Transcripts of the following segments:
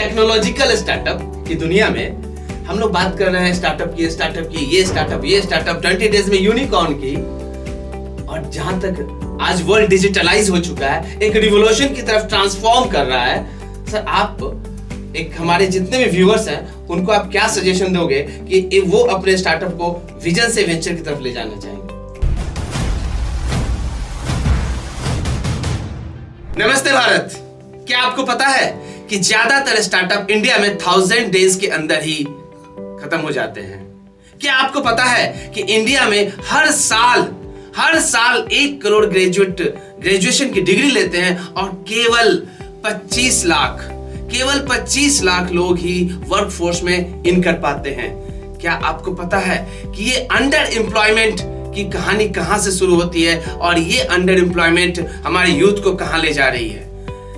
Technological startup की दुनिया में हम लोग बात कर रहे हैं स्टार्टअप की, ये स्टार्टअप 20 डेज में यूनिकॉर्न की। और जहां तक आज वर्ल्ड डिजिटलाइज हो चुका है, एक रिवॉल्यूशन की तरफ ट्रांसफॉर्म कर रहा है। सर, आप एक हमारे जितने भी व्यूअर्स हैं उनको आप क्या सजेशन दोगे कि वो अपने स्टार्टअप को विजन से वेंचर की तरफ ले जाना चाहेंगे? नमस्ते भारत। क्या आपको पता है कि ज्यादातर स्टार्टअप इंडिया में 1000 डेज के अंदर ही खत्म हो जाते हैं? क्या आपको पता है कि इंडिया में हर साल 1 करोड़ ग्रेजुएशन की डिग्री लेते हैं और केवल 25 लाख लोग ही वर्कफोर्स में इन कर पाते हैं? क्या आपको पता है कि ये अंडर एम्प्लॉयमेंट की कहानी कहां से शुरू होती है और ये अंडर एम्प्लॉयमेंट हमारे यूथ को कहां ले जा रही है?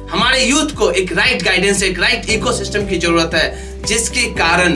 हमारे यूथ को एक राइट गाइडेंस, एक राइट इकोसिस्टम की जरूरत है, जिसके कारण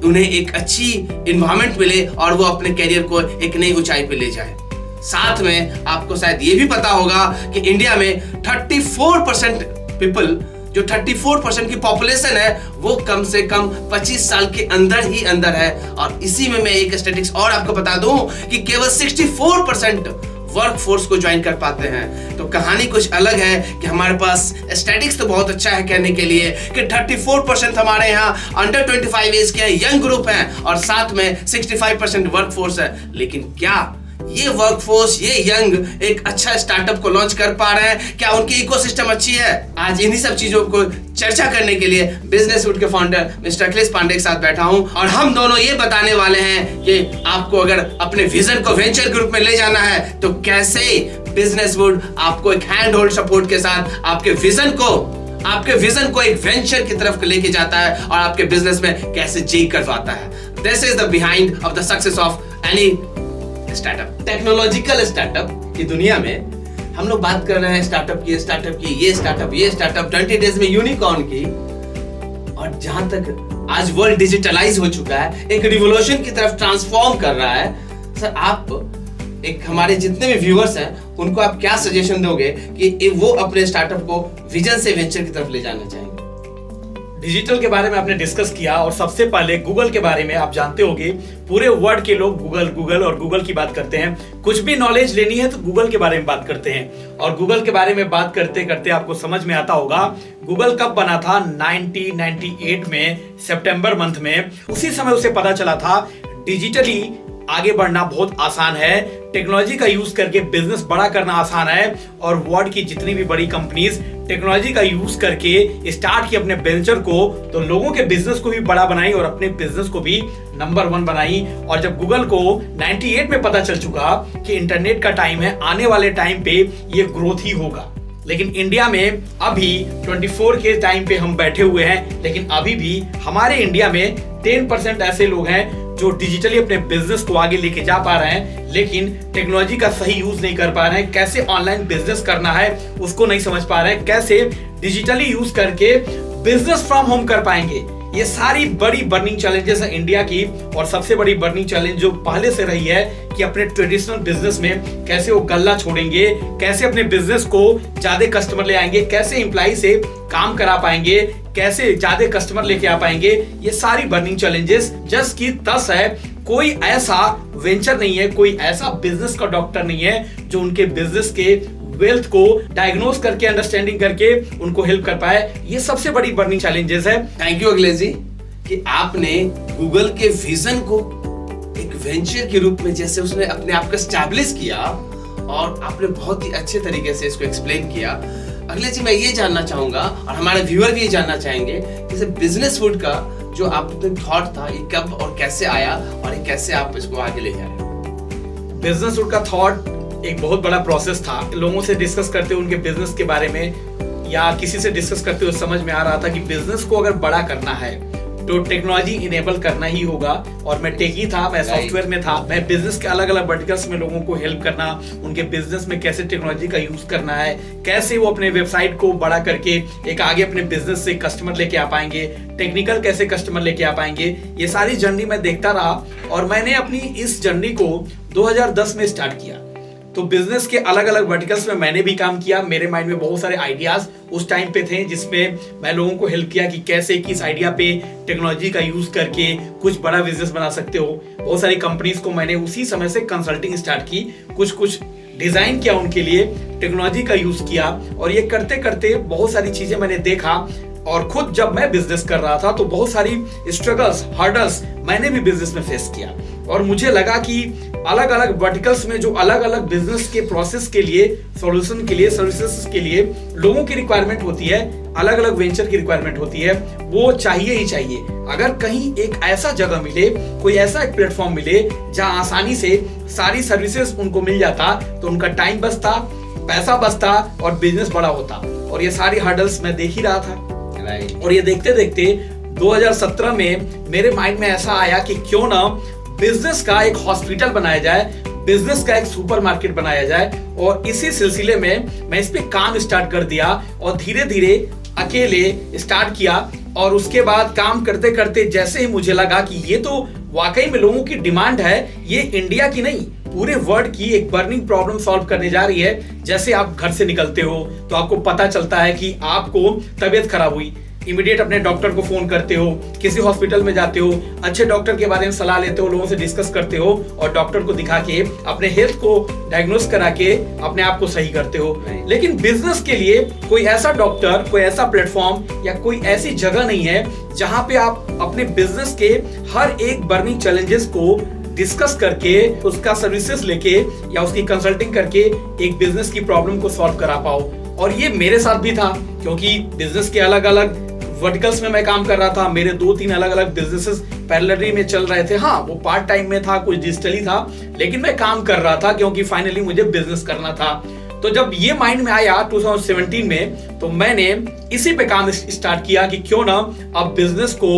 उन्हें एक अच्छी इन्वायरमेंट मिले और वो अपने कैरियर को एक नई ऊंचाई पे ले जाए। साथ में आपको शायद ये भी पता होगा कि इंडिया में 34% पीपल, जो 34% की पॉपुलेशन है, वो कम से कम 25 साल के अंदर है। और इसी में मैं एक स्टैटिस्टिक्स और आपको बता दूं कि केवल 64% वर्कफोर्स को ज्वाइन कर पाते हैं। तो कहानी कुछ अलग है कि हमारे पास स्टैटिस्टिक्स तो बहुत अच्छा है कहने के लिए कि 34% हमारे यहाँ अंडर 25 एज के यंग ग्रुप हैं और साथ में 65% वर्कफोर्स है। लेकिन क्या ये वर्कफोर्स, ये यंग एक अच्छा स्टार्टअप को लॉन्च कर पा रहे हैं? क्या उनकी इकोसिस्टम अच्छी है? आज इन्हीं सब चीजों को चर्चा करने के लिए बिजनेसवुड के फाउंडर मिस्टर अखिलेश पांडे के साथ बैठा हूं और हम दोनों ये बताने वाले हैं कि आपको अगर अपने विजन को वेंचर ग्रुप में ले जाना है तो कैसे बिजनेसवुड आपको एक हैंड होल्ड सपोर्ट के साथ आपके विजन को एक वेंचर की तरफ लेके जाता है और आपके बिजनेस में कैसे जी करवाता है। This is the behind of the success of any startup. Technological startup की दुनिया में हम लोग बात कर रहे हैं स्टार्टअप की, ये स्टार्टअप 20 डेज में यूनिकॉर्न की। और जहां तक आज वर्ल्ड डिजिटलाइज हो चुका है, एक रिवॉल्यूशन की तरफ ट्रांसफॉर्म कर रहा है। सर, आप एक हमारे जितने भी व्यूअर्स हैं उनको आप क्या सजेशन दोगे कि वो अपने स्टार्टअप को विजन से वेंचर की तरफ ले जाना चाहेंगे? डिजिटल के बारे में आपने डिस्कस किया और सबसे पहले गूगल के बारे में आप जानते होंगे, पूरे वर्ल्ड के लोग गूगल की बात करते हैं। कुछ भी नॉलेज लेनी है तो गूगल के बारे में बात करते हैं। और गूगल के बारे में बात करते करते आपको समझ में आता होगा गूगल कब बना था? 1998 में सितंबर मंथ में। उसी समय उसे पता चला था डिजिटली आगे बढ़ना बहुत आसान है, टेक्नोलॉजी का यूज करके बिजनेस बड़ा करना आसान है। और वर्ल्ड की जितनी भी बड़ी कंपनीज टेक्नोलॉजी का यूज करके स्टार्ट की अपने वेंचर को, तो लोगों के बिजनेस को भी बड़ा बनाई और अपने बिजनेस को भी नंबर 1 बनाई। और जब गूगल को 98 में पता चल चुका कि इंटरनेट का टाइम है, आने वाले टाइम पे ये ग्रोथ ही होगा। लेकिन इंडिया में अभी 24 के टाइम पे हम बैठे हुए हैं, लेकिन अभी भी हमारे इंडिया में 10% ऐसे लोग हैं जो डिजिटली अपने बिजनेस को आगे लेके जा पा रहे हैं, लेकिन टेक्नोलॉजी का सही यूज नहीं कर पा रहे हैं। कैसे ऑनलाइन बिजनेस करना है उसको नहीं समझ पा रहे हैं, कैसे डिजिटली यूज करके बिजनेस फ्रॉम होम कर पाएंगे। ये सारी बड़ी बर्निंग चैलेंजेस है इंडिया की। और सबसे बड़ी बर्निंग चैलेंज जो पहले से रही है कि अपने ट्रेडिशनल बिजनेस में कैसे वो गल्ला छोड़ेंगे, कैसे अपने बिजनेस को ज्यादा कस्टमर ले आएंगे, कैसे एम्प्लॉय से काम करा पाएंगे, कैसे ज्यादा कस्टमर लेके आ पाएंगे। ये सारी बर्निंग चैलेंजेस जस्ट की तस है। कोई ऐसा वेंचर नहीं है, कोई ऐसा बिजनेस का डॉक्टर नहीं है जो उनके बिजनेस के वेल्थ को डायग्नोज करके, अंडरस्टैंडिंग करके उनको हेल्प कर पाए। ये सबसे बड़ी बर्निंग चैलेंजेस है। थैंक यू अखिलेश जी कि आपने गूगल के विजन को एक वेंचर के रूप में जैसे उसने अपने आप को एस्टैब्लिश किया और आपने बहुत ही अच्छे तरीके से इसको एक्सप्लेन किया। अखिलेश जी, मैं ये जानना चाहूंगा और हमारे व्यूअर भी ये जानना चाहेंगे कि बिजनेसवुड का जो आपने थॉट था, ये कब और कैसे आया और ये कैसे आप इसको आगे ले जा रहे हैं? बिजनेसवुड का थॉट एक बहुत बड़ा प्रोसेस था। लोगों से डिस्कस करते हुए उनके बिजनेस के बारे में या किसी से डिस्कस करते हुए समझ में आ रहा था कि बिजनेस को अगर बड़ा करना है तो टेक्नोलॉजी इनेबल करना ही होगा। और मैं टेकी था, मैं सॉफ्टवेयर में था, मैं बिजनेस के अलग अलग वर्टिकल्स में लोगों को हेल्प करना, उनके बिजनेस में कैसे टेक्नोलॉजी का यूज करना है, कैसे वो अपने वेबसाइट को बड़ा करके एक आगे अपने बिजनेस से कस्टमर लेके आ पाएंगे, टेक्निकल कैसे कस्टमर लेके आ पाएंगे, ये सारी जर्नी मैं देखता रहा। और मैंने अपनी इस जर्नी को 2010 में स्टार्ट किया। तो बिजनेस के अलग अलग वर्टिकल्स में मैंने भी काम किया। मेरे माइंड में बहुत सारे आइडियाज उस टाइम पे थे जिसमें मैं लोगों को हेल्प किया कि कैसे किस आइडिया पे टेक्नोलॉजी का यूज करके कुछ बड़ा बिजनेस बना सकते हो। बहुत सारी कंपनीज को मैंने उसी समय से कंसल्टिंग स्टार्ट की, कुछ डिजाइन किया उनके लिए, टेक्नोलॉजी का यूज किया, और ये करते करते बहुत सारी चीजें मैंने देखा। और खुद जब मैं बिजनेस कर रहा था तो बहुत सारी स्ट्रगल्स, हर्डल्स मैंने भी बिजनेस में फेस किया। और मुझे लगा कि अलग अलग वर्टिकल्स में जो अलग अलग बिजनेस के प्रोसेस के लिए, सॉल्यूशन के लिए, सर्विसेज के लिए लोगों की रिक्वायरमेंट होती है, अलग अलग वेंचर की रिक्वायरमेंट होती है, वो चाहिए ही चाहिए। अगर कहीं एक ऐसा जगह मिले, कोई ऐसा एक प्लेटफॉर्म मिले जहां आसानी से सारी सर्विसेज उनको मिल जाता, तो उनका टाइम बचता, पैसा बचता और बिजनेस बड़ा होता। और ये सारी हर्डल्स मैं देख ही रहा था। और ये देखते देखते 2017 में मेरे माइंड में ऐसा आया कि क्यों ना बिजनेस का एक हॉस्पिटल बनाया जाए, बिजनेस का एक सुपरमार्केट बनाया जाए। और इसी सिलसिले में मैं इस पे काम स्टार्ट कर दिया और धीरे धीरे अकेले स्टार्ट किया। और उसके बाद काम करते करते जैसे ही मुझे लगा कि ये तो वाकई में लोगों की डिमांड है, ये इंडिया की नहीं पूरे वर्ल्ड की एक बर्निंग प्रॉब्लम सॉल्व करने जा रही है। जैसे आप घर से निकलते हो तो आपको पता चलता है कि आपको तबीयत खराब हुई, इमीडिएट अपने डॉक्टर को फोन करते हो, किसी हॉस्पिटल में जाते हो, अच्छे डॉक्टर के बारे में सलाह लेते हो, लोगों से डिस्कस करते हो और डॉक्टर को दिखा के अपने हेल्थ को डायग्नोस करा के अपने आप को सही करते हो। लेकिन बिजनेस के लिए कोई ऐसा डॉक्टर, कोई ऐसा प्लेटफॉर्म या कोई ऐसी जगह नहीं है जहां पे आप अपने बिजनेस के हर एक बर्निंग चैलेंजेस को डिस्कस करके, उसका सर्विसेज लेके या उसकी कंसल्टिंग करके एक बिजनेस की प्रॉब्लम को सॉल्व करा पाओ। और ये मेरे साथ भी था, क्योंकि बिजनेस के अलग अलग वर्टिकल्स में मैं काम कर रहा था। मेरे 2-3 अलग अलग बिजनेसेस पैरेलली में चल रहे थे। हाँ, वो पार्ट टाइम में था, कुछ डिजिटली था, लेकिन मैं काम कर रहा था क्योंकि फाइनली मुझे बिजनेस करना था। तो जब ये माइंड में आया 2017 में, तो मैंने इसी पे काम स्टार्ट किया कि क्यों ना अब बिजनेस को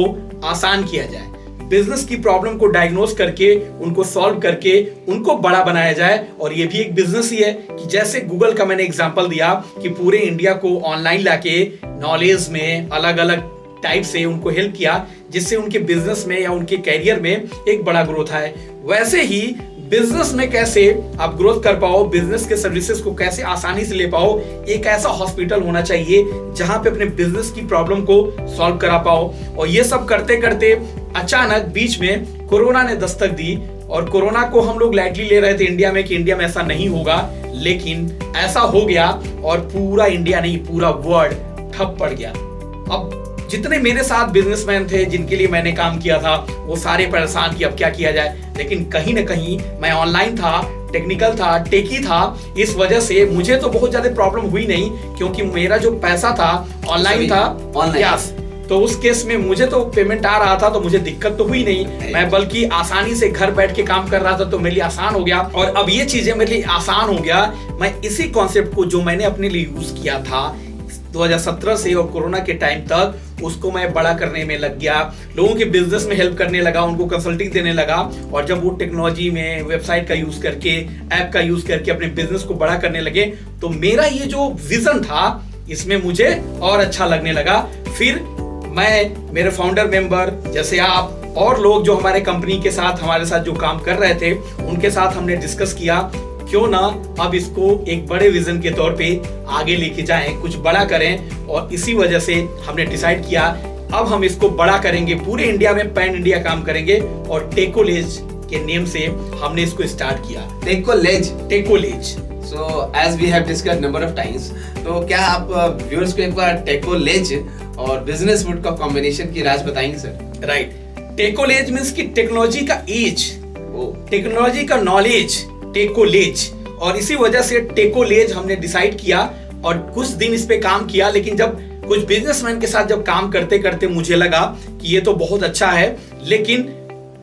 आसान किया जाए, बिजनेस की प्रॉब्लम को डायग्नोस करके, उनको सॉल्व करके उनको बड़ा बनाया जाए। और ये भी एक बिजनेस ही है कि जैसे गूगल का मैंने एग्जांपल दिया कि पूरे इंडिया को ऑनलाइन लाके नॉलेज में अलग अलग टाइप से उनको हेल्प किया, जिससे उनके बिजनेस में या उनके कैरियर में एक बड़ा ग्रोथ आए। वैसे ही बिजनेस में कैसे आप ग्रोथ कर पाओ, बिजनेस के सर्विसेज को कैसे आसानी से ले पाओ, एक ऐसा हॉस्पिटल होना चाहिए जहां पे अपने बिजनेस की प्रॉब्लम को सॉल्व करा पाओ। और ये सब करते करते अचानक बीच में कोरोना ने दस्तक दी। और कोरोना को हम लोग लाइटली ले रहे थे इंडिया में कि इंडिया में ऐसा नहीं होगा, लेकिन ऐसा हो गया और पूरा इंडिया नहीं, पूरा वर्ल्ड ठप पड़ गया। अब जितने मेरे साथ बिजनेसमैन थे जिनके लिए मैंने काम किया था, वो सारे परेशान कि अब क्या किया जाए। लेकिन कहीं ना कहीं मैं ऑनलाइन था, टेक्निकल था, टेकी था, इस वजह से मुझे तो बहुत ज्यादा प्रॉब्लम हुई नहीं, क्योंकि मेरा जो पैसा था ऑनलाइन था। यस, तो उस केस में मुझे तो पेमेंट आ रहा था, तो मुझे दिक्कत तो हुई नहीं। मैं बल्कि आसानी से घर बैठ के काम कर रहा था, तो मेरे लिए आसान हो गया। और अब ये चीजें मेरे लिए आसान हो गया। मैं इसी कॉन्सेप्ट को जो मैंने अपने लिए यूज किया था 2017 से और कोरोना के टाइम तक, उसको मैं बड़ा करने में लग गया, लोगों के बिजनेस में हेल्प करने लगा, उनको कंसल्टिंग देने लगा। और जब वो टेक्नोलॉजी में वेबसाइट का यूज करके, ऐप का यूज करके अपने बिजनेस को बड़ा करने लगे, तो मेरा ये जो विजन था इसमें मुझे और अच्छा लगने लगा। फिर मैं, मेरे फाउंडर मेंबर जैसे आप और लोग जो हमारे कंपनी के साथ, हमारे साथ जो काम कर रहे थे, उनके साथ हमने डिस्कस किया क्यों ना अब इसको एक बड़े विजन के तौर पे आगे लेके जाएं, कुछ बड़ा करें। और इसी वजह से हमने डिसाइड किया अब हम इसको बड़ा करेंगे, पूरे इंडिया में पैन इंडिया काम करेंगे। और टेकोलेज के नेम से हमने इसको स्टार्ट किया। टेकोलेज। So as we have discussed number of times, तो क्या आप व्यूअर्स को एक बार टेकोलेज और बिजनेस वुड का कॉम्बिनेशन की राज बताएंगे सर? राइट, टेकोलेज मींस कि टेक्नोलॉजी का एज, टेक्नोलॉजी का नॉलेज, टेकोलेज। और इसी वजह से टेकोलेज हमने डिसाइड किया और कुछ दिन इस पे काम किया। लेकिन जब कुछ बिजनेसमैन के साथ जब काम करते करते मुझे लगा कि ये तो बहुत अच्छा है, लेकिन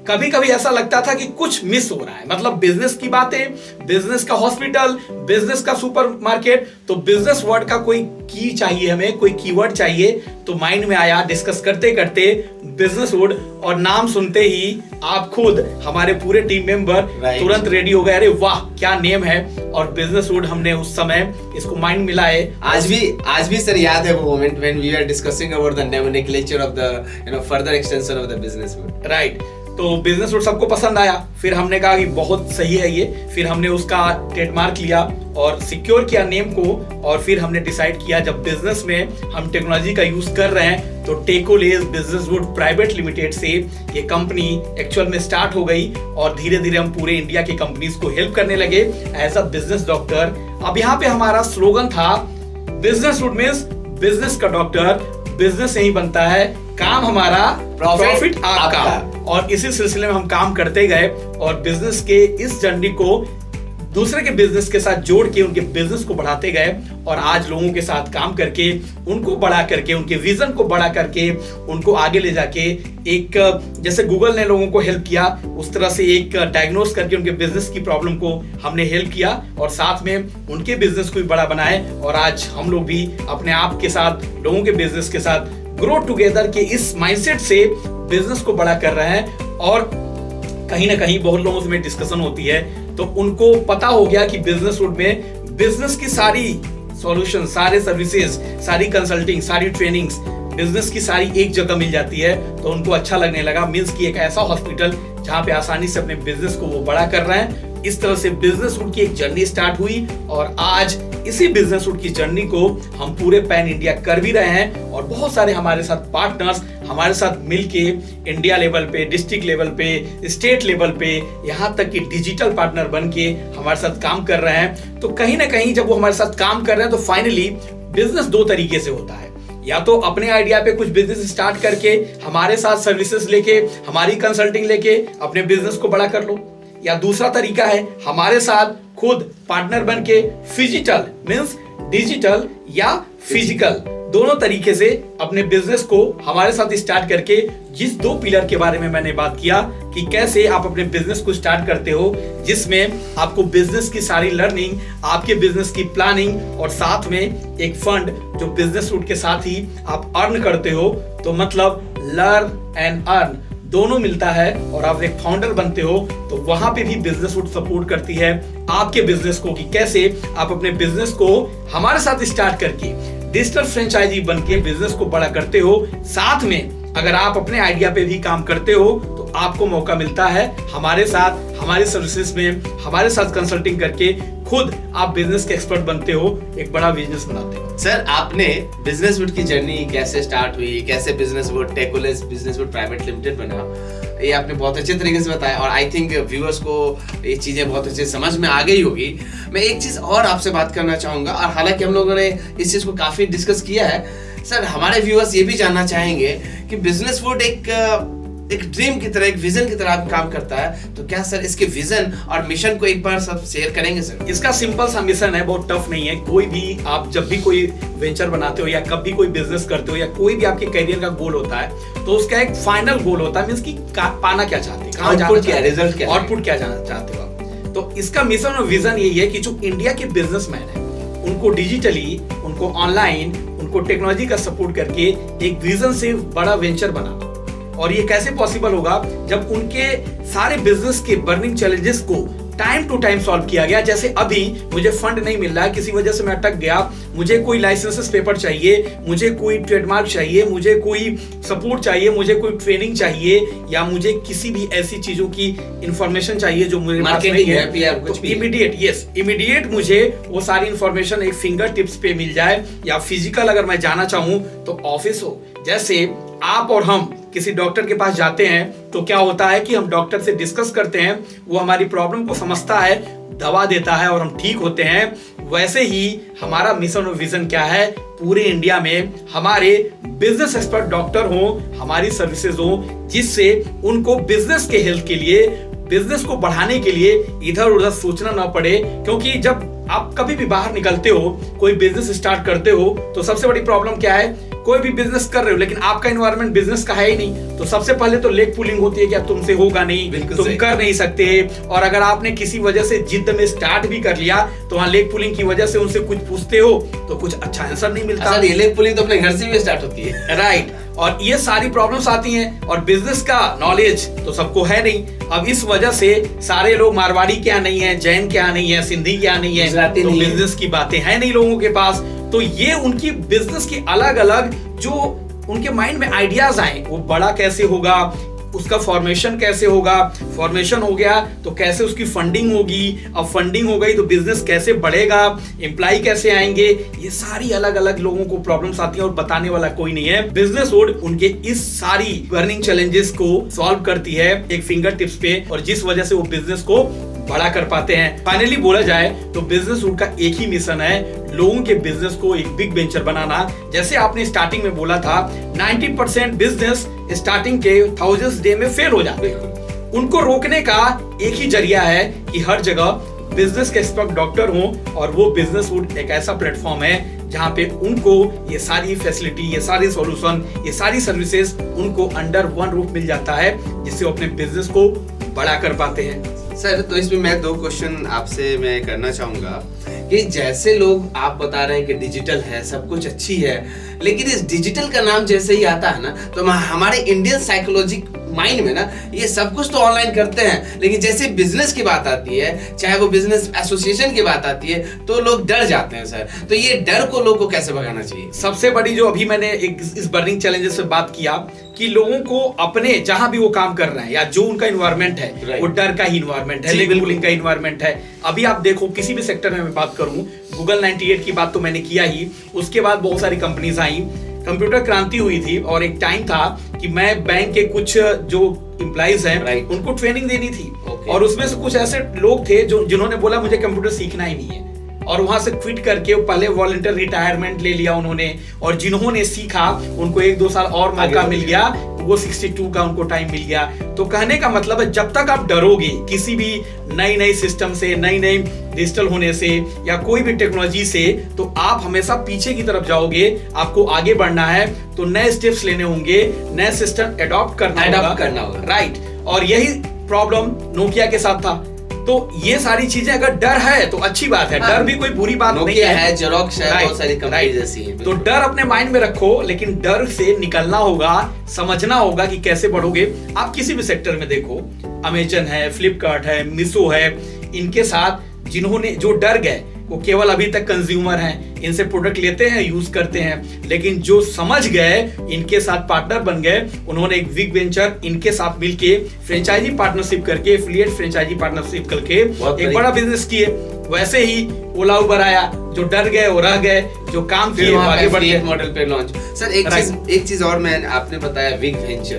कभी कभी ऐसा लगता था कि कुछ मिस हो रहा है। मतलब बिजनेस की बातें, बिजनेस का हॉस्पिटल, बिजनेस का सुपरमार्केट, तो बिजनेस वर्ड का कोई की चाहिए, हमें कोई कीवर्ड चाहिए। तो माइंड में आया डिस्कस करते करते बिजनेस वर्ड, और नाम सुनते ही आप खुद, हमारे पूरे टीम मेंबर तुरंत रेडी हो गए, अरे वाह क्या नेम है। और बिजनेस वर्ड हमने उस समय इसको माइंड मिलाए। आज भी सर याद है वो moment when we are discussing about the nomenclature of the further extension of the business word. Right, तो बिजनेस रूट सबको पसंद आया। फिर हमने कहा कि बहुत सही है ये, फिर हमने उसका ट्रेडमार्क लिया और सिक्योर किया नेम को, और फिर हमने डिसाइड किया जब बिजनेस में हम टेक्नोलॉजी का यूज कर रहे हैं तो टेकोलेज बिजनेस रूट प्राइवेट लिमिटेड से ये कंपनी एक्चुअल में स्टार्ट हो गई और धीरे धीरे हम पूरे इंडिया की कंपनीज को हेल्प करने लगे एज अ बिजनेस डॉक्टर। अब यहाँ पे हमारा स्लोगन था बिजनेस रूट मींस बिजनेस का डॉक्टर, बिजनेस नहीं बनता है, काम हमारा प्रॉफिट आपका। और इसी सिलसिले में हम काम करते गए और बिजनेस के इस जर्नी को दूसरे के बिजनेस के साथ जोड़ के उनके बिजनेस को बढ़ाते गए और आज लोगों के साथ काम करके उनको बड़ा करके, उनके विजन को बड़ा करके, उनको आगे ले जाके एक जैसे गूगल ने लोगों को हेल्प किया उस तरह से एक डायग्नोस करके उनके बिजनेस की प्रॉब्लम को हमने हेल्प किया और साथ में उनके बिजनेस को भी बड़ा बनाए। और आज हम लोग भी अपने आप के साथ, लोगों के बिजनेस के साथ ग्रो टुगेदर के इस माइंडसेट से बिजनेस को बड़ा कर रहे हैं। और कहीं ना कहीं बहुत लोगों से मेरी डिस्कशन होती है तो उनको पता हो गया कि बिजनेस रूट में बिजनेस की सारी सॉल्यूशन, सारे सर्विसेज, सारी कंसल्टिंग, सारी ट्रेनिंग्स बिजनेस की सारी एक जगह मिल जाती है। तो उनको अच्छा लगने लगा, मींस कि एक ऐसा हॉस्पिटल जहां पे आसानी से अपने बिजनेस को वो बड़ा कर रहे हैं। इस तरह से बिजनेस रूट की एक जर्नी स्टार्ट हुई और आज इसी बिजनेस रूट की जर्नी को हम पूरे पैन इंडिया कर भी रहे हैं और बहुत सारे हमारे साथ पार्टनर्स हमारे साथ मिलके इंडिया लेवल पे, डिस्ट्रिक्ट लेवल पे, स्टेट लेवल पे, यहाँ तक कि डिजिटल पार्टनर बन के हमारे साथ काम कर रहे हैं। तो कहीं ना कहीं जब वो हमारे साथ काम कर रहे हैं तो फाइनली बिजनेस दो तरीके से होता है, या तो अपने आइडिया पे कुछ बिजनेस स्टार्ट करके हमारे साथ सर्विसेज लेके, हमारी कंसल्टिंग लेके अपने बिजनेस को बड़ा कर लो, या दूसरा तरीका है हमारे साथ खुद पार्टनर बन के फिजिकल मींस डिजिटल या फिजिकल दोनों तरीके से अपने बिजनेस को हमारे साथ स्टार्ट करके, जिस दो पिलर के बारे में मैंने बात किया कि कैसे आप अपने बिजनेस को स्टार्ट करते हो, जिसमें आपको बिजनेस की सारी लर्निंग, आपके बिजनेस की प्लानिंग और साथ में एक फंड जो बिजनेस रूट के साथ ही आप अर्न करते हो, तो मतलब लर्न एंड अर्न दोनों मिलता है और आप एक फाउंडर बनते हो। तो वहां पे भी बिजनेस रूट सपोर्ट करती है आपके बिजनेस को कि कैसे आप अपने बिजनेस को हमारे साथ स्टार्ट करके डिजिटल फ्रेंचाइजी बन के बिजनेस को बड़ा करते हो। साथ में अगर आप अपने आइडिया पे भी काम करते हो तो आपको मौका मिलता है हमारे साथ, हमारे सर्विसेज में हमारे साथ कंसल्टिंग करके खुद आप बिजनेस के एक्सपर्ट बनते हो, एक बड़ा बिजनेस बनाते हो। सर, आपने बिजनेस रूट की जर्नी कैसे स्टार्ट हुई, कैसे बिजनेस रूट टेकोलेज बिजनेस रूट प्राइवेट लिमिटेड बना, ये आपने बहुत अच्छे तरीके से बताया और आई थिंक व्यूअर्स को ये चीजें बहुत अच्छे समझ में आ गई होगी। मैं एक चीज और आपसे बात करना चाहूंगा, और हालांकि हम लोगों ने इस चीज को काफी डिस्कस किया है, सर हमारे व्यूअर्स ये भी जानना चाहेंगे कि बिजनेस रूट एक ड्रीम की तरह, एक विजन की तरह काम करता है, तो क्या सर इसके विजन और मिशन को एक बार सब शेयर करेंगे सर? इसका सिंपल सा मिशन है, बहुत टफ नहीं है। कोई भी आप जब भी कोई वेंचर बनाते हो या कभी कोई बिजनेस करते हो या कोई भी आपके करियर का गोल होता है तो उसका एक फाइनल गोल होता है, मींस कि पाना क्या चाहते हैं, कहां जाना चाहते हैं, रिजल्ट क्या, आउटपुट क्या जाना चाहते हो आप। तो इसका मिशन और विजन यही है कि जो इंडिया के बिजनेसमैन है उनको डिजिटली, उनको ऑनलाइन, उनको टेक्नोलॉजी का सपोर्ट करके एक विजन से बड़ा वेंचर बनाना। और ये कैसे पॉसिबल होगा जब उनके सारे बिजनेस के बर्निंग चैलेंजेस को टाइम टू टाइम सॉल्व किया गया। जैसे अभी मुझे फंड नहीं मिल रहा है, किसी वजह से मैं अटक गया, मुझे कोई लाइसेंसेस पेपर चाहिए, मुझे कोई ट्रेडमार्क चाहिए, मुझे कोई सपोर्ट चाहिए, मुझे कोई ट्रेनिंग चाहिए, या मुझे किसी भी ऐसी चीजों की इंफॉर्मेशन चाहिए जो मुझे मार्केटिंग है, तो इमीडिएट मुझे वो सारी इंफॉर्मेशन एक फिंगर टिप्स पे मिल जाए। या फिजिकल अगर मैं जाना चाहूं तो ऑफिस हो, जैसे आप और हम किसी डॉक्टर के पास जाते हैं तो क्या होता है कि हम डॉक्टर से डिस्कस करते हैं, वो हमारी प्रॉब्लम को समझता है, दवा देता है और हम ठीक होते हैं। वैसे ही हमारा मिशन और विजन क्या है, पूरे इंडिया में हमारे बिजनेस एक्सपर्ट डॉक्टर हो, हमारी सर्विसेज हो, जिससे उनको बिजनेस के हेल्थ के लिए, बिजनेस को बढ़ाने के लिए इधर उधर सोचना ना पड़े। क्योंकि जब आप कभी भी बाहर निकलते हो, कोई बिजनेस स्टार्ट करते हो, तो सबसे बड़ी प्रॉब्लम क्या है, कोई भी बिजनेस कर रहे हो लेकिन आपका एनवायरनमेंट बिजनेस का है ही नहीं, तो सबसे पहले तो लेग पुलिंग होती है कि तुमसे होगा नहीं, तुम कर नहीं सकते। और अगर आपने किसी वजह से जिद में स्टार्ट भी कर लिया तो वहां लेग पुलिंग की वजह से उनसे कुछ पूछते हो तो कुछ अच्छा आंसर नहीं मिलता। ये लेग पुलिंग तो अपने घर से भी स्टार्ट होती है, राइट। और ये सारी प्रॉब्लम्स आती हैं और बिजनेस का नॉलेज तो सबको है नहीं। अब इस वजह से सारे लोग मारवाड़ी क्या नहीं है, जैन क्या नहीं है, सिंधी क्या नहीं है, तो बिजनेस की बातें है नहीं लोगों के पास। तो ये उनकी बिजनेस की अलग अलग जो उनके माइंड में आइडियाज आए, वो बड़ा कैसे होगा, उसका फॉर्मेशन कैसे होगा, फॉर्मेशन हो गया तो कैसे उसकी फंडिंग होगी, अब फंडिंग हो गई तो बिजनेस कैसे बढ़ेगा, एम्प्लॉय कैसे आएंगे, ये सारी अलग अलग लोगों को प्रॉब्लम्स आती है और बताने वाला कोई नहीं है। बिजनेस वुड उनके इस सारी बर्निंग चैलेंजेस को सॉल्व करती है एक फिंगर टिप्स पे, और जिस वजह से वो बिजनेस को बड़ा कर पाते हैं। फाइनली बोला जाए तो बिजनेस वुड का एक ही मिशन है, लोगों के बिजनेस को एक बिग वेंचर बनाना। जैसे आपने स्टार्टिंग में बोला था 90% बिजनेस स्टार्टिंग के 1000 डे में फेल हो जाते हैं। उनको रोकने का एक ही जरिया है कि हर जगह बिजनेस के एक्सपर्ट डॉक्टर हों, और वो बिजनेस वुड एक ऐसा प्लेटफॉर्म है जहां पे उनको ये सारी फैसिलिटी, ये सारी सॉल्यूशन, ये सारी सर्विसेज उनको अंडर वन रूफ मिल जाता है, जिससे वो अपने बिजनेस को बड़ा कर पाते हैं। सर, तो इसमें मैं 2 क्वेश्चन आपसे मैं करना चाहूंगा कि जैसे लोग आप बता रहे हैं कि डिजिटल है, सब कुछ अच्छी है, लेकिन इस डिजिटल का नाम जैसे ही आता है ना, तो हमारे इंडियन साइकोलॉजी माइंड में ना ये सब कुछ तो ऑनलाइन करते हैं, लेकिन जैसे बिजनेस की बात आती है, चाहे वो बिजनेस एसोसिएशन की बात आती है, तो लोग डर जाते हैं। सर, तो ये डर को लोगों को कैसे भगाना चाहिए? सबसे बड़ी जो अभी मैंने इस बर्निंग चैलेंजेस से बात किया कि लोगों को अपने जहां भी वो काम कर रहे हैं या जो उनका इन्वायरमेंट है वो डर का ही इन्वायरमेंट है, लेबलिंग का इन्वायरमेंट है। अभी आप देखो किसी भी सेक्टर में मैं बात करूं, गूगल 98 की बात तो मैंने किया ही, उसके बाद बहुत सारी कंपनीज आई, कंप्यूटर क्रांति हुई थी, और एक टाइम था कि मैं बैंक के कुछ जो एम्प्लॉइज हैं उनको ट्रेनिंग देनी थी, और उसमें से कुछ ऐसे लोग थे जिन्होंने बोला मुझे कंप्यूटर सीखना ही नहीं है, और वहां से क्विट करके पहले वॉलंटियर रिटायरमेंट ले लिया उन्होंने, और जिन्होंने सीखा उनको 1-2 साल और मौका मिल गया, वो 62 का उनको टाइम मिल गया। तो कहने का मतलब है जब तक आप डरोगे किसी भी नई सिस्टम से, नई डिजिटल होने से या कोई भी टेक्नोलॉजी से, तो आप हमेशा पीछे की तरफ जाओगे। आपको आगे बढ़ना है तो नए स्टेप्स लेने होंगे, नए सिस्टम अडॉप्ट करना होगा, राइट। और यही प्रॉब्लम नोकिया के साथ था। तो ये सारी चीजें अगर डर है तो अच्छी बात है, डर भी कोई बुरी बात नहीं है, जेरोक्स है, बहुत सारी कंपनी जैसी है। तो डर अपने माइंड में रखो, लेकिन डर से निकलना होगा, समझना होगा कि कैसे बढ़ोगे। आप किसी भी सेक्टर में देखो, अमेजन है, फ्लिपकार्ट है, मीशो है, इनके साथ जिन्होंने जो डर गए वो केवल अभी तक कंज्यूमर हैं, इनसे प्रोडक्ट लेते हैं, यूज करते हैं, लेकिन जो समझ गए इनके साथ पार्टनर बन गए, उन्होंने एक बिग वेंचर इनके साथ मिलके फ्रेंचाइजी पार्टनरशिप करके, एफिलिएट फ्रेंचाइजी पार्टनरशिप करके एक बड़ा बिजनेस किए। वैसे ही ओला उबर आया, जो डर गए वो रह गए, जो काम किए आगे बढ़ गए, मॉडल पे लॉन्च। सर, एक चीज और मैं आपने बताया बिग वेंचर,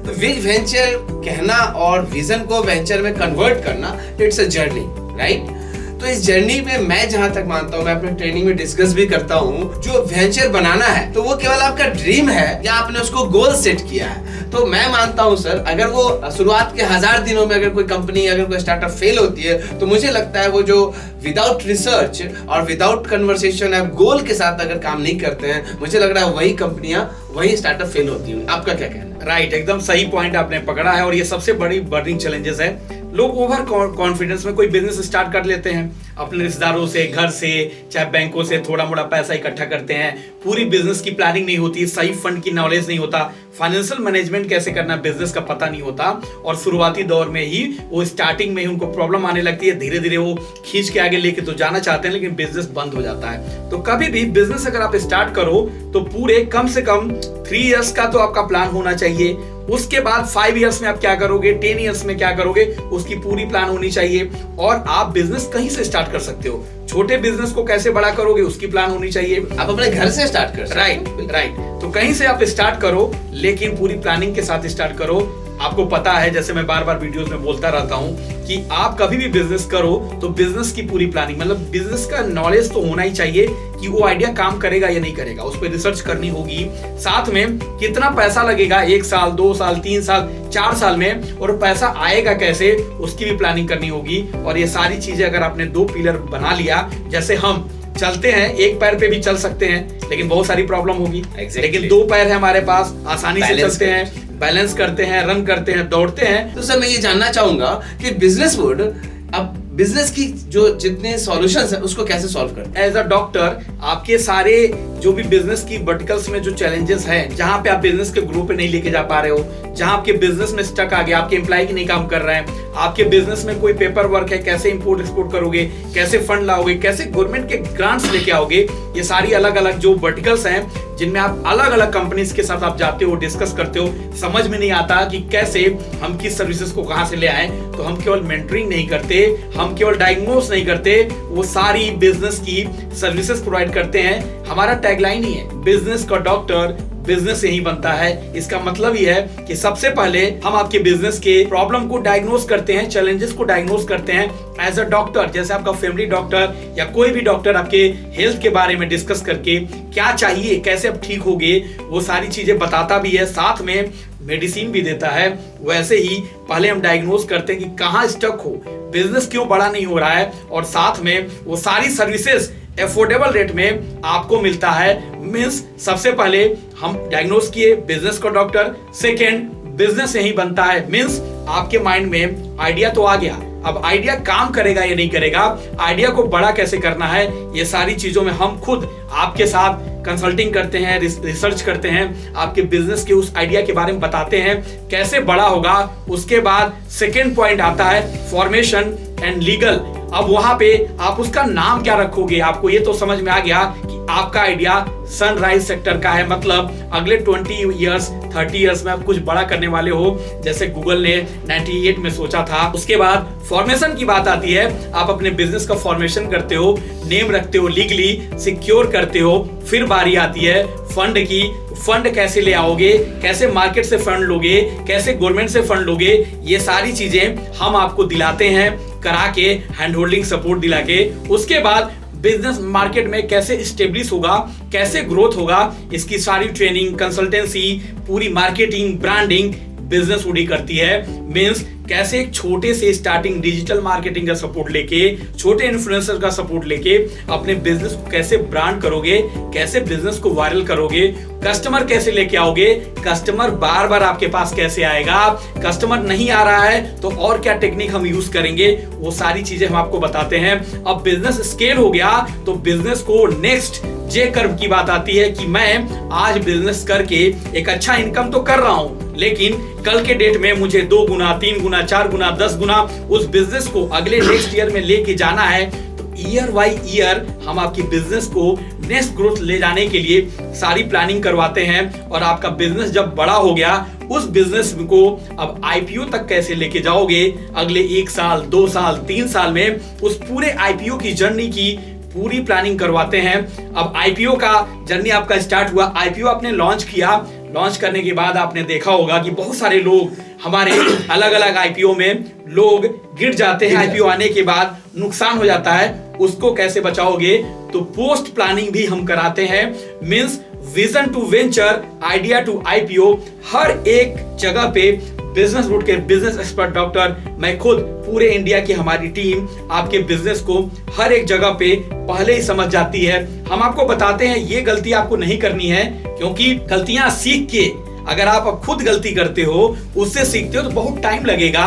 तो बिग वेंचर कहना और विजन को वेंचर में कन्वर्ट करना, इट्स अ जर्नी, राइट। तो इस जर्नी में मैं जहां तक मानता हूं, मैं अपने ट्रेनिंग में डिस्कस भी करता हूं, जो वेंचर बनाना है तो वो केवल आपका ड्रीम है या आपने उसको गोल सेट किया है। तो मैं मानता हूं सर, अगर वो शुरुआत के 1000 दिनों में अगर कोई कंपनी, अगर कोई स्टार्टअप फेल होती है, तो मुझे लगता है वो जो विदाउट रिसर्च और विदाउट कन्वर्सेशन या गोल के साथ अगर काम नहीं करते हैं, मुझे लग रहा है वही कंपनियां, वही स्टार्टअप फेल होती हैं। आपका क्या कहना है? राइट, एकदम सही पॉइंट आपने पकड़ा है, और ये सबसे बड़ी बर्निंग चैलेंजेस है। लोग ओवर कॉन्फिडेंस में कोई बिजनेस स्टार्ट कर लेते हैं, अपने रिश्तेदारों से, घर से, चाहे बैंकों से थोड़ा मोड़ा पैसा इकट्ठा करते हैं, पूरी बिजनेस की प्लानिंग नहीं होती, सही फंड की नॉलेज नहीं होता, फाइनेंशियल मैनेजमेंट कैसे करना बिजनेस का पता नहीं होता, और शुरुआती दौर में ही वो स्टार्टिंग में ही उनको प्रॉब्लम आने लगती है। धीरे धीरे वो खींच के आगे लेके तो जाना चाहते हैं, लेकिन बिजनेस बंद हो जाता है। तो कभी भी बिजनेस अगर आप स्टार्ट करो तो पूरे कम से कम 3 इयर्स का तो आपका प्लान होना चाहिए। उसके बाद 5 इयर्स में आप क्या करोगे, 10 इयर्स में क्या करोगे, उसकी पूरी प्लान होनी चाहिए। और आप बिजनेस कहीं से स्टार्ट कर सकते हो, छोटे बिजनेस को कैसे बड़ा करोगे उसकी प्लान होनी चाहिए। आप अपने घर से स्टार्ट कर सकते हो, राइट। तो कहीं से आप स्टार्ट करो, लेकिन पूरी प्लानिंग के साथ स्टार्ट करो। आपको पता है, जैसे मैं बार बार वीडियोस में बोलता रहता हूं कि आप कभी भी बिजनेस करो तो बिजनेस की पूरी प्लानिंग, मतलब बिजनेस का नॉलेज तो होना ही चाहिए कि वो आइडिया काम करेगा या नहीं करेगा, उस पर रिसर्च करनी होगी। साथ में कितना पैसा लगेगा 1 साल, 2 साल, 3 साल, 4 साल में, और पैसा आएगा कैसे, उसकी भी प्लानिंग करनी होगी। और ये सारी चीजें अगर आपने 2 पिलर बना लिया, जैसे हम चलते हैं, एक पैर पे भी चल सकते हैं, लेकिन बहुत सारी प्रॉब्लम होगी। लेकिन 2 पैर है हमारे पास, आसानी से चलते हैं, बैलेंस करते हैं, रन करते हैं, दौड़ते हैं। तो सर, मैं ये जानना चाहूंगा कि बिजनेस वुड अब बिजनेस की जो जितने सॉल्यूशंस है उसको कैसे सॉल्व करते हैं? एज अ डॉक्टर आपके सारे जो भी बिजनेस की वर्टिकल्स में जो चैलेंजेस हैं, जहां पे आप बिजनेस के ग्रो पे नहीं लेके जा पा रहे हो, जहां आपके बिजनेस में स्टक आ गया, आपके एम्प्लॉय नहीं काम कर रहे हैं, आपके बिजनेस में कोई पेपर वर्क है, कैसे इंपोर्ट एक्सपोर्ट करोगे, कैसे फंड लाओगे, कैसे गवर्नमेंट के ग्रांट्स लेके आओगे, ये सारी अलग अलग जो वर्टिकल्स हैं जिनमें आप अलग अलग कंपनीज के साथ आप जाते हो, डिस्कस करते हो, समझ में नहीं आता कि कैसे हम किस सर्विसेज को कहां से ले आए। तो हम केवल मेंटरिंग नहीं करते, हम केवल डायग्नोस नहीं करते, वो सारी बिजनेस की सर्विसेज प्रोवाइड करते हैं। हमारा टैगलाइन ही है, बिजनेस का डॉक्टर बिजनेस यही बनता है। इसका मतलब ही है कि सबसे पहले हम आपके बिजनेस के प्रॉब्लम को डायग्नोस करते हैं, चैलेंजेस को डायग्नोस करते हैं एज अ डॉक्टर। जैसे आपका फैमिली डॉक्टर या कोई भी डॉक्टर आपके हेल्थ के बारे में डिस्कस करके क्या चाहिए, कैसे आप ठीक होगे, वो सारी चीजें बताता भी है, साथ में मेडिसिन भी देता है। वैसे ही पहले हम डायग्नोस करते हैं कि कहां स्टक हो, बिजनेस क्यों बड़ा नहीं हो रहा है, और साथ में वो सारी सर्विसेज एफोर्डेबल रेट में आपको मिलता है। मींस सबसे पहले हम डायग्नोस किए, बिजनेस का डॉक्टर, सेकेंड बिजनेस यही बनता है। मींस आपके माइंड में आइडिया तो आ गया, अब आइडिया काम करेगा या नहीं करेगा, आइडिया को बड़ा कैसे करना है, ये सारी चीजों में हम खुद आपके साथ कंसल्टिंग करते हैं, रिसर्च करते हैं, आपके बिजनेस के उस आइडिया के बारे में बताते हैं कैसे बड़ा होगा। उसके बाद सेकेंड पॉइंट आता है फॉर्मेशन एंड लीगल। अब वहां पे आप उसका नाम क्या रखोगे, आपको ये तो समझ में आ गया कि आपका आइडिया सनराइज सेक्टर का है, मतलब अगले 20 इयर्स 30 इयर्स में आप कुछ बड़ा करने वाले हो, जैसे गूगल ने 98 में सोचा था। उसके बाद फॉर्मेशन की बात आती है, आप अपने बिजनेस का फॉर्मेशन करते हो, नेम रखते हो, लीगली सिक्योर करते हो। फिर बारी आती है फंड की, फंड कैसे ले आओगे, कैसे मार्केट से फंड लोगे, कैसे गवर्नमेंट से फंड लोगे, ये सारी चीजें हम आपको दिलाते हैं, करा के हैंड होल्डिंग सपोर्ट दिला के। उसके बाद बिजनेस मार्केट में कैसे स्टेब्लिश होगा, कैसे ग्रोथ होगा, इसकी सारी ट्रेनिंग, कंसल्टेंसी, पूरी मार्केटिंग, ब्रांडिंग बिजनेस उड़ी करती है। मींस कैसे एक छोटे से स्टार्टिंग डिजिटल मार्केटिंग का सपोर्ट लेके, छोटे इन्फ्लुएंसर का सपोर्ट लेके अपने बिजनेस को कैसे ब्रांड करोगे, कैसे बिजनेस को वायरल करोगे, कस्टमर कैसे लेके आओगे, कस्टमर बार बार आपके पास कैसे आएगा, कस्टमर नहीं आ रहा है तो और क्या टेक्निक हम यूज करेंगे, वो सारी चीजें हम आपको बताते हैं। अब बिजनेस स्केल हो गया तो बिजनेस को नेक्स्ट जे कर्व की बात आती है कि मैं आज बिजनेस करके एक अच्छा इनकम तो कर रहा हूं, लेकिन कल के डेट में मुझे 2 गुना, 3 गुना, 4 गुना, 10 गुना उस बिजनेस को अगले नेक्स्ट ईयर में लेके जाना है। तो ईयर बाय ईयर हम आपकी बिजनेस को नेक्स्ट ग्रोथ ले जाने के लिए सारी प्लानिंग करवाते हैं। और आपका बिजनेस जब बड़ा हो गया, उस बिजनेस को अब आईपीओ तक कैसे लेके जाओगे, अगले 1 साल, 2 साल, 3 साल में उस पूरे आईपीओ की जर्नी की पूरी प्लानिंग करवाते हैं। अब आईपीओ का जर्नी आपका स्टार्ट हुआ, आईपीओ आपने लॉन्च किया, लॉन्च करने के बाद आपने देखा होगा कि बहुत सारे लोग हमारे अलग अलग आईपीओ में लोग गिर जाते हैं, आईपीओ आने के बाद नुकसान हो जाता है, उसको कैसे बचाओगे, तो पोस्ट प्लानिंग भी हम कराते हैं। Means vision to venture, idea to IPO, हर एक जगह पे बिजनेस रूट के बिजनेस एक्सपर्ट डॉक्टर, मैं खुद पूरे इंडिया की हमारी टीम आपके बिजनेस को हर एक जगह पे पहले ही समझ जाती है। हम आपको बताते हैं ये गलती आपको नहीं करनी है, क्योंकि गलतियां सीख के, अगर आप खुद गलती करते हो, उससे सीखते हो तो बहुत टाइम लगेगा।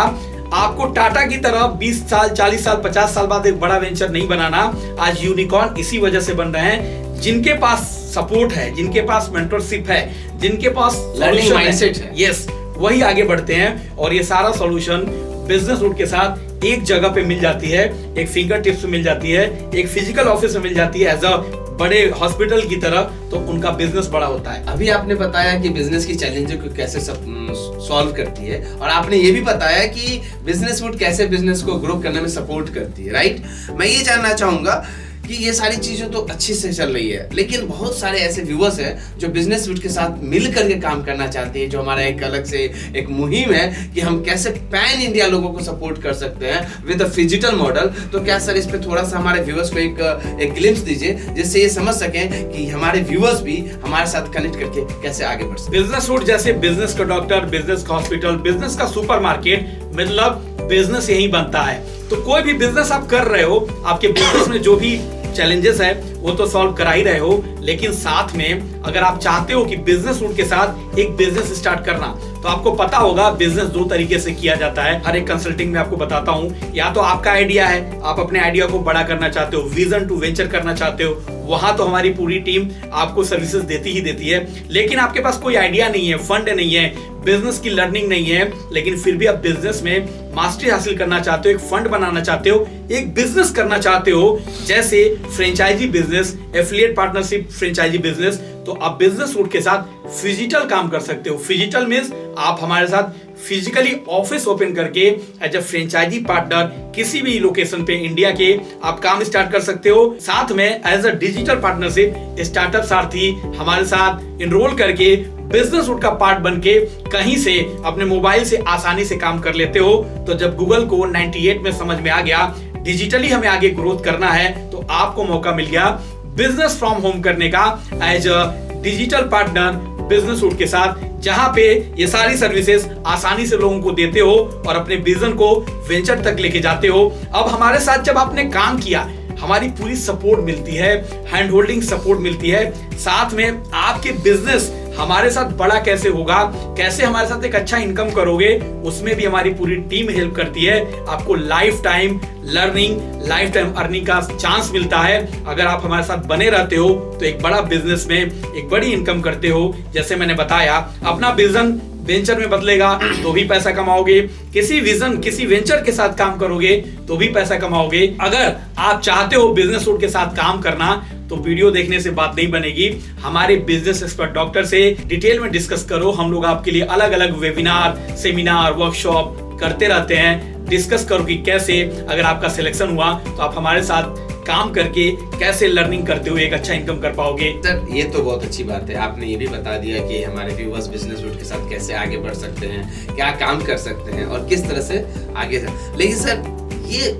आपको टाटा की तरह 20 साल, 40 साल, 50 साल बाद एक बड़ा वेंचर नहीं बनाना। आज यूनिकॉर्न इसी वजह से बन रहे हैं जिनके पास सपोर्ट है, जिनके पास मेंटरशिप है, जिनके पास लर्निंग माइंडसेट है, यस, वही आगे बढ़ते हैं। और ये सारा सॉल्यूशन बिजनेस रूट के साथ एक जगह पे मिल जाती है, एक फिंगर टिप्स में मिल जाती है, एक फिजिकल ऑफिस में मिल जाती है, एज अ बड़े हॉस्पिटल की तरह, तो उनका बिजनेस बड़ा होता है। अभी आपने बताया कि बिजनेस की चैलेंजेस को कैसे सॉल्व करती है, और आपने ये भी बताया कि बिजनेस रूट कैसे बिजनेस को ग्रो करने में सपोर्ट करती है, राइट। मैं ये जानना चाहूंगा कि ये सारी चीजें तो अच्छी से चल रही है, लेकिन बहुत सारे ऐसे व्यूअर्स हैं जो बिजनेस रूट के साथ मिल करके काम करना चाहते हैं, जो हमारा एक अलग से एक मुहिम है कि हम कैसे पैन इंडिया लोगों को सपोर्ट कर सकते हैं विद अ डिजिटल मॉडल। तो क्या सर इस पे थोड़ा सा हमारे व्यूअर्स को एक ग्लिम्स दीजिए, जिससे ये समझ सकें कि हमारे व्यूअर्स भी हमारे साथ कनेक्ट करके कैसे आगे बढ़ सकते हैं। बिजनेस रूट जैसे बिजनेस का डॉक्टर, बिजनेस का हॉस्पिटल, बिजनेस का सुपरमार्केट, मतलब बिजनेस यही बनता है। तो कोई भी बिजनेस आप कर रहे हो, आपके बिजनेस में जो भी चैलेंजेस है वो तो सॉल्व करा ही रहे हो, लेकिन साथ में अगर आप चाहते हो कि बिजनेस रूट के साथ एक बिजनेस स्टार्ट करना, तो आपको पता होगा बिजनेस दो तरीके से किया जाता है। हर एक कंसल्टिंग में आपको बताता हूं, या तो आपका आइडिया है, आप अपने आइडिया को बड़ा करना चाहते हो, विजन टू वेंचर करना चाहते हो, वहां तो हमारी पूरी टीम आपको सर्विसेज देती ही देती है। लेकिन आपके पास कोई आइडिया नहीं है, फंड नहीं है, बिजनेस की लर्निंग नहीं है, लेकिन फिर भी आप बिजनेस में मास्टरी हासिल करना चाहते हो, एक फंड बनाना चाहते हो, एक बिजनेस करना चाहते हो, जैसे franchise business, affiliate partnership franchise business, तो आप बिजनेस रूट के साथ फिजिकल काम कर सकते हो। फिजिकल मींस आप हमारे साथ फिजिकली ऑफिस ओपन करके एज अ फ्रेंचाइजी पार्टनर किसी भी लोकेशन पे इंडिया के आप काम स्टार्ट कर सकते हो। साथ में as a digital partnership startup Saarthi हमारे साथ इनरोल करके बिजनेस रूट का पार्ट बनके कहीं से अपने मोबाइल से आसानी से काम कर लेते हो। तो जब गूगल को 98 में समझ में आ गया डिजिटली हमें आगे ग्रोथ करना है, तो आपको मौका मिल गया बिजनेस फ्रॉम होम करने का as a digital partner business root के साथ, जहां पे ये सारी सर्विसेज आसानी से लोगों को देते हो और अपने विजन को वेंचर तक लेके जाते हो। अब हमारे साथ जब आपने काम किया, हमारी पूरी सपोर्ट मिलती है, हैंड होल्डिंग सपोर्ट मिलती है। साथ में आपके बिजनेस हमारे साथ बड़ा कैसे होगा, कैसे हमारे साथ एक अच्छा इनकम करोगे, उसमें भी हमारी पूरी टीम हेल्प करती है। आपको life time learning, life time earning का चांस मिलता है। अगर आप हमारे साथ बने रहते हो तो एक बड़ा बिजनेस में एक बड़ी इनकम करते हो। जैसे मैंने बताया, अपना विजन वेंचर में बदलेगा तो भी पैसा कमाओगे, किसी विजन किसी वेंचर के साथ काम करोगे तो भी पैसा कमाओगे। अगर आप चाहते हो बिजनेस रूट के साथ काम करना, तो वीडियो देखने से बात नहीं बनेगी, हमारे बिजनेस एक्सपर्ट डॉक्टर से डिटेल में डिस्कस करो। हम लोग आपके लिए अलग अलग वेबिनार, सेमिनार, वर्कशॉप करते रहते हैं। डिस्कस करो कि कैसे अगर आपका सिलेक्शन हुआ तो आप हमारे साथ काम करके कैसे लर्निंग करते हुए एक अच्छा इनकम कर पाओगे। सर ये तो बहुत अच्छी बात है, आपने ये भी बता दिया कि हमारे व्यूअर्स बिजनेस रूट के साथ कैसे आगे बढ़ सकते हैं, क्या काम कर सकते हैं और किस तरह से आगे। लेकिन सर ये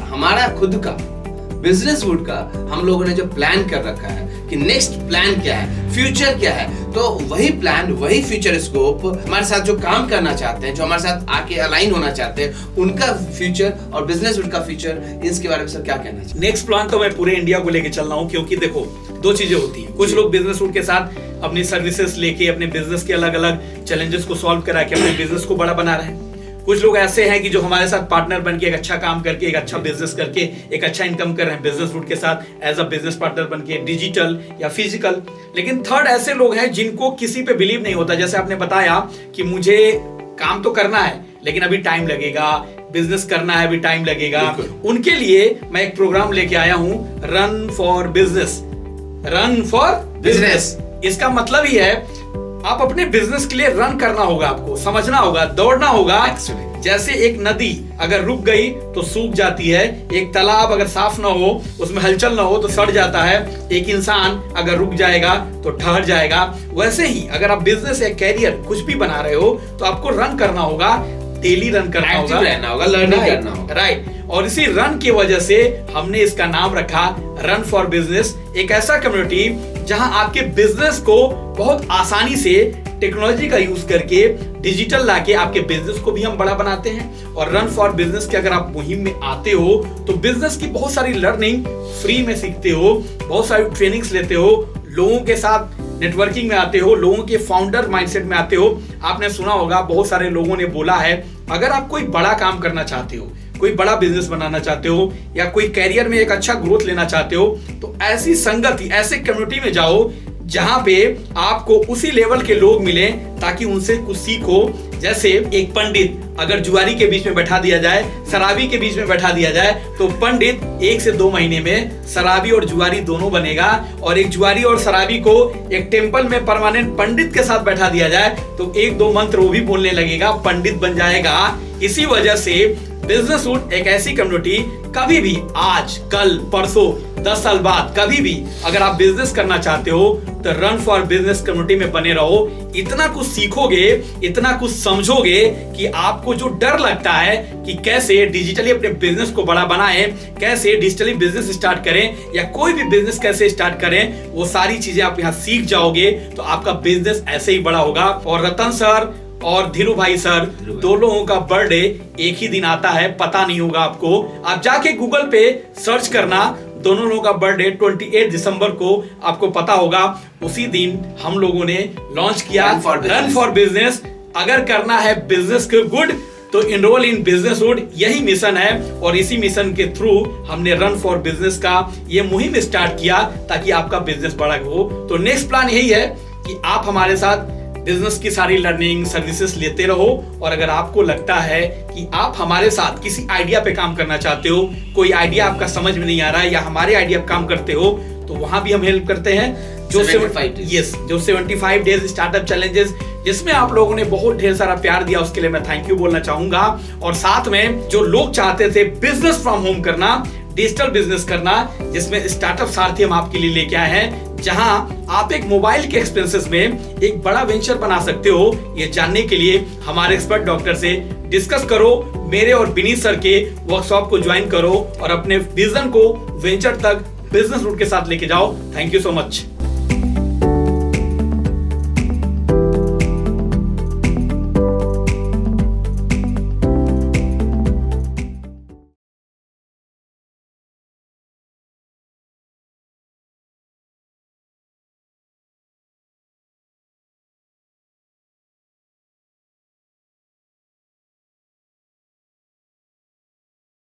हमारा खुद का बिजनेस रूट का हम लोगों ने जो प्लान कर रखा है कि नेक्स्ट प्लान क्या है, फ्यूचर क्या है, तो वही प्लान, वही फ्यूचर स्कोप हमारे साथ जो काम करना चाहते हैं, जो हमारे साथ आके अलाइन होना चाहते हैं, उनका फ्यूचर और बिजनेस रूट का फ्यूचर, इसके बारे में सर क्या कहना चाहिए? नेक्स्ट प्लान तो मैं पूरे इंडिया को लेके चल रहा हूँ, क्योंकि देखो दो चीजें होती हैं। कुछ लोग बिजनेस रूट के साथ अपनी सर्विसेज लेके अपने बिजनेस के अलग अलग चैलेंजेस को सॉल्व करा के अपने बिजनेस को बड़ा बना रहे हैं। कुछ लोग ऐसे हैं कि जो हमारे साथ पार्टनर बन के एक अच्छा काम करके, एक अच्छा बिजनेस करके एक अच्छा इनकम कर रहे हैं बिजनेस रूट के साथ एज अ बिजनेस पार्टनर बन के, डिजिटल या फिजिकल। लेकिन थर्ड ऐसे लोग हैं जिनको किसी पे बिलीव नहीं होता। जैसे आपने बताया कि मुझे काम तो करना है लेकिन अभी टाइम लगेगा, बिजनेस करना है अभी टाइम लगेगा। उनके लिए मैं एक प्रोग्राम लेके आया हूं, run for business. Run for business इसका मतलब ही है आप अपने बिजनेस के लिए रन करना होगा, आपको समझना होगा, दौड़ना होगा। जैसे एक नदी अगर रुक गई तो सूख जाती है, एक तालाब अगर साफ ना हो, उसमें हलचल ना हो तो सड़ जाता है, एक इंसान अगर रुक जाएगा तो ठहर जाएगा। वैसे ही अगर आप बिजनेस या कैरियर कुछ भी बना रहे हो तो आपको रन करना होगा, डेली रन करना होगा, रहना होगा, लर्निंग करना होगा। राइट। और इसी रन की वजह से हमने इसका नाम रखा रन फॉर बिजनेस, एक ऐसा कम्युनिटी जहां आपके बिजनेस को बहुत आसानी से टेक्नोलॉजी का यूज करके डिजिटल लाके आपके बिजनेस को भी हम बड़ा बनाते हैं। और रन फॉर बिजनेस के अगर आप मुहिम में आते हो तो बिजनेस की बहुत सारी लर्निंग फ्री में सीखते हो, बहुत सारी ट्रेनिंग्स लेते हो, लोगों के साथ नेटवर्किंग में आते हो, लोगों के फाउंडर माइंडसेट में आते हो। आपने सुना होगा बहुत सारे लोगों ने बोला है, अगर आप कोई बड़ा काम करना चाहते हो, कोई बड़ा बिजनेस बनाना चाहते हो या कोई कैरियर में एक अच्छा ग्रोथ लेना चाहते हो, तो ऐसी संगति, ऐसे कम्युनिटी में जाओ जहां पे आपको उसी लेवल के लोग मिले ताकि उनसे कुछ सीखो। जैसे एक पंडित अगर जुआरी के बीच में बैठा दिया जाए, शराबी के बीच में बैठा दिया जाए, तो पंडित 1 से 2 महीने में शराबी और जुआरी दोनों बनेगा। और एक जुआरी और शराबी को एक टेंपल में परमानेंट पंडित के साथ बैठा दिया जाए तो 1-2 मंत्र वो भी बोलने लगेगा, पंडित बन जाएगा। इसी वजह से बिजनेस रूट एक ऐसी कम्युनिटी, कभी भी आज, कल, परसों, 10 साल बाद कभी भी अगर आप बिजनेस करना चाहते हो तो रन फॉर बिजनेस कम्युनिटी में बने रहो। इतना कुछ सीखोगे, इतना कुछ समझोगे कि आपको जो डर लगता है कि कैसे डिजिटली अपने बिजनेस को बड़ा बनाएं, कैसे डिजिटली बिजनेस स्टार्ट करें या कोई भी बिजनेस कैसे स्टार्ट करें, वो सारी चीजें आप यहाँ सीख जाओगे तो आपका बिजनेस ऐसे ही बड़ा होगा। और रतन सर और धीरू भाई सर, दो लोगों का बर्थडे एक ही दिन आता है, पता नहीं होगा आपको। आप जाके गूगल पे सर्च करना दोनों लोगों का बर्थडे 28 दिसंबर को आपको पता होगा, उसी दिन हम लोगों ने लॉन्च किया रन फॉर बिजनेस। अगर करना है बिजनेस को गुड तो इनरोल इन बिजनेसहुड, यही मिशन है और इसी मिशन के थ्रू हमने रन फॉर बिजनेस का ये मुहिम स्टार्ट किया ताकि आपका बिजनेस बड़ा हो। तो नेक्स्ट प्लान यही है कि आप हमारे साथ बिजनेस की सारी लर्निंग सर्विसेज लेते रहो, और अगर आपको लगता है कि आप हमारे साथ किसी आइडिया पे काम करना चाहते हो, कोई आइडिया आपका समझ में नहीं आ रहा है या हमारे आइडिया पे काम करते हो, तो वहां भी हम हेल्प करते हैं। जो 75 डेज स्टार्टअप चैलेंजेस, जिसमें आप लोगों ने बहुत ढेर सारा प्यार दिया, उसके लिए मैं थैंक यू बोलना चाहूंगा। और साथ में जो लोग चाहते थे बिजनेस फ्रॉम होम करना, डिजिटल बिजनेस करना, जिसमें स्टार्टअप सारथी हम आपके लिए लेके आए हैं, जहां आप एक मोबाइल के एक्सपेंसेस में एक बड़ा वेंचर बना सकते हो। ये जानने के लिए हमारे एक्सपर्ट डॉक्टर से डिस्कस करो, मेरे और विनीत सर के वर्कशॉप को ज्वाइन करो और अपने विजन को वेंचर तक बिजनेस रूट के साथ लेके जाओ। Thank you so much.